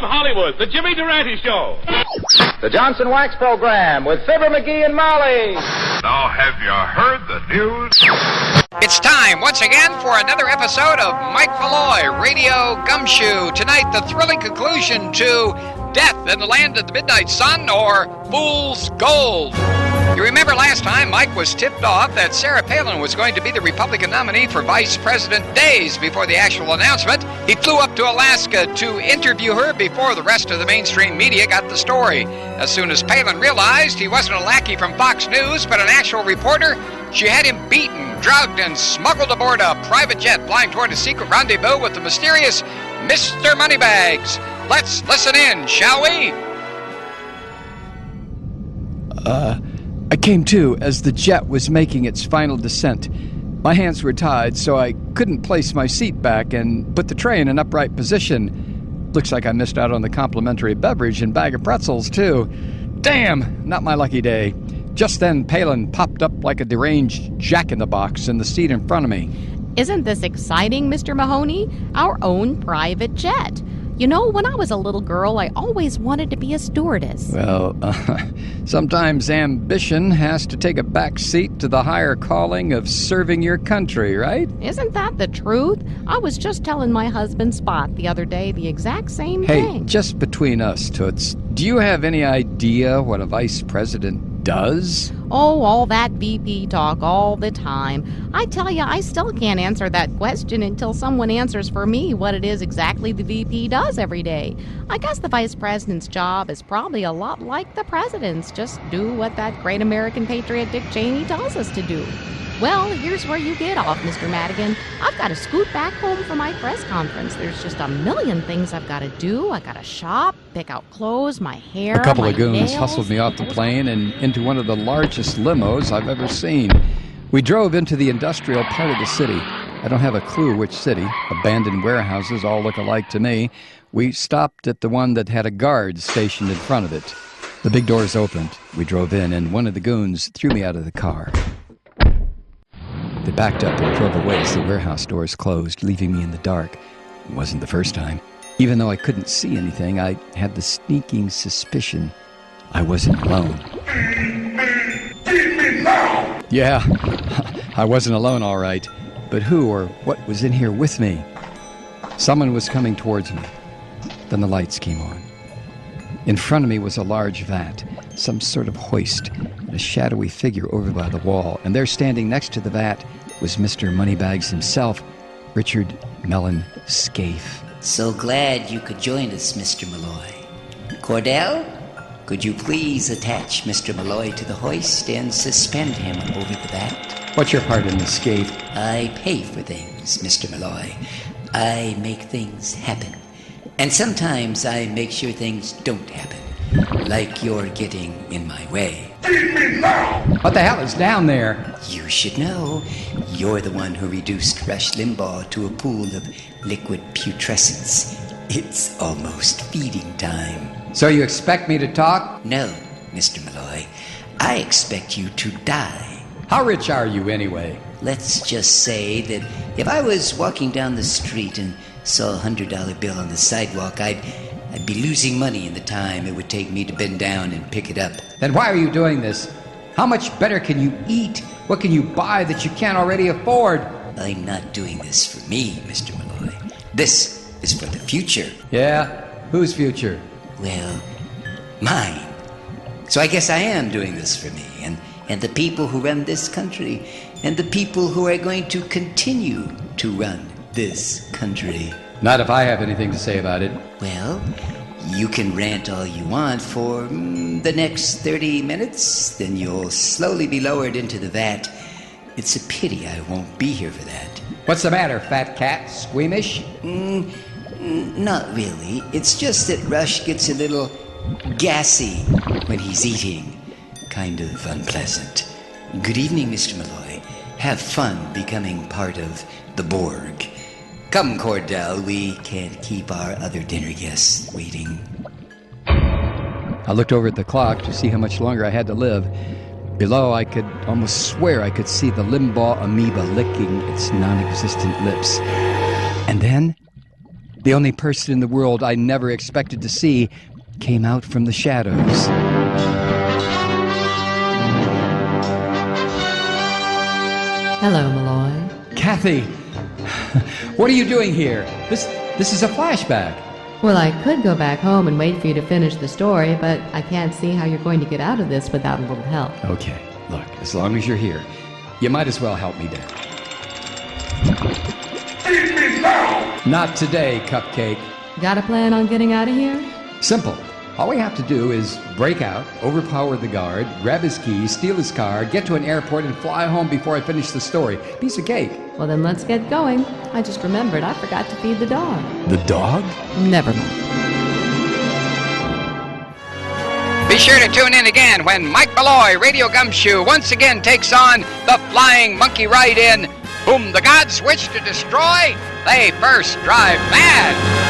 from Hollywood, the Jimmy Durante Show. The Johnson Wax Program with Fibber McGee and Molly. Now, have you heard the news? It's time once again for another episode of Mike Malloy Radio Gumshoe. Tonight, the thrilling conclusion to Death in the Land of the Midnight Sun, or Fool's Gold. You remember last time Mike was tipped off that Sarah Palin was going to be the Republican nominee for vice president days before the actual announcement. He flew up to Alaska to interview her before the rest of the mainstream media got the story. As soon as Palin realized he wasn't a lackey from Fox News but an actual reporter, she had him beaten, drugged, and smuggled aboard a private jet flying toward a secret rendezvous with the mysterious Mr. Moneybags. Let's listen in, shall we? I came to as the jet was making its final descent. My hands were tied, so I couldn't place my seat back and put the tray in an upright position. Looks like I missed out on the complimentary beverage and bag of pretzels, too. Damn, not my lucky day. Just then, Palin popped up like a deranged jack-in-the-box in the seat in front of me. Isn't this exciting, Mr. Mahoney? Our own private jet. You know, when I was a little girl, I always wanted to be a stewardess. Well, sometimes ambition has to take a back seat to the higher calling of serving your country, right? Isn't that the truth? I was just telling my husband Spot the other day the exact same thing. Hey, just between us, Toots, do you have any idea what a vice president does? Oh, all that VP talk all the time. I tell you, I still can't answer that question until someone answers for me what it is exactly the VP does every day. I guess the vice president's job is probably a lot like the president's. Just do what that great American patriot Dick Cheney tells us to do. Well, here's where you get off, Mr. Madigan. I've got to scoot back home for my press conference. There's just a million things I've got to do. I got to shop, pick out clothes, my hair, A couple my of goons nails. hustled me off the plane and into one of the largest limos I've ever seen. We drove into the industrial part of the city. I don't have a clue which city. Abandoned warehouses all look alike to me. We stopped at the one that had a guard stationed in front of it. The big doors opened. We drove in, and one of the goons threw me out of the car. They backed up and drove away as the warehouse doors closed, leaving me in the dark. It wasn't the first time. Even though I couldn't see anything, I had the sneaking suspicion I wasn't alone. Feed me now! Yeah, I wasn't alone, all right. But who or what was in here with me? Someone was coming towards me. Then the lights came on. In front of me was a large vat, some sort of hoist, and a shadowy figure over by the wall. And there, standing next to the vat, was Mr. Moneybags himself, Richard Mellon Scaife. So glad you could join us, Mr. Malloy. Cordell, could you please attach Mr. Malloy to the hoist and suspend him over the vat? What's your part in this, Scaife? I pay for things, Mr. Malloy. I make things happen. And sometimes I make sure things don't happen, like you're getting in my way. Feed me now! What the hell is down there? You should know. You're the one who reduced Rush Limbaugh to a pool of liquid putrescence. It's almost feeding time. So you expect me to talk? No, Mr. Malloy. I expect you to die. How rich are you, anyway? Let's just say that if I was walking down the street and saw a $100 bill on the sidewalk, I'd be losing money in the time it would take me to bend down and pick it up. Then why are you doing this? How much better can you eat? What can you buy that you can't already afford? I'm not doing this for me, Mr. Malloy. This is for the future. Yeah? Whose future? Well, mine. So I guess I am doing this for me, and the people who run this country, and the people who are going to continue to run this country. Not if I have anything to say about it. Well, you can rant all you want for the next 30 minutes, then you'll slowly be lowered into the vat. It's a pity I won't be here for that. What's the matter, fat cat? Squeamish? Not really. It's just that Rush gets a little gassy when he's eating. Kind of unpleasant. Good evening, Mr. Malloy. Have fun becoming part of the Borg. Come, Cordell, we can't keep our other dinner guests waiting. I looked over at the clock to see how much longer I had to live. Below, I could almost swear I could see the Limbaugh amoeba licking its non-existent lips. And then, The only person in the world I never expected to see came out from the shadows. Hello, Malloy. Kathy, what are you doing here? This is a flashback. Well, I could go back home and wait for you to finish the story, but I can't see how you're going to get out of this without a little help. Okay, look, as long as you're here, you might as well help me down. Feed me now! Not today, Cupcake. Got a plan on getting out of here? Simple. All we have to do is break out, overpower the guard, grab his keys, steal his car, get to an airport, and fly home before I finish the story. Piece of cake. Well, then let's get going. I just remembered I forgot to feed the dog. The dog? Never mind. Be sure to tune in again when Mike Malloy, Radio Gumshoe, once again takes on the Flying Monkey Ride in Whom the Gods Wish to Destroy, They First Drive Mad.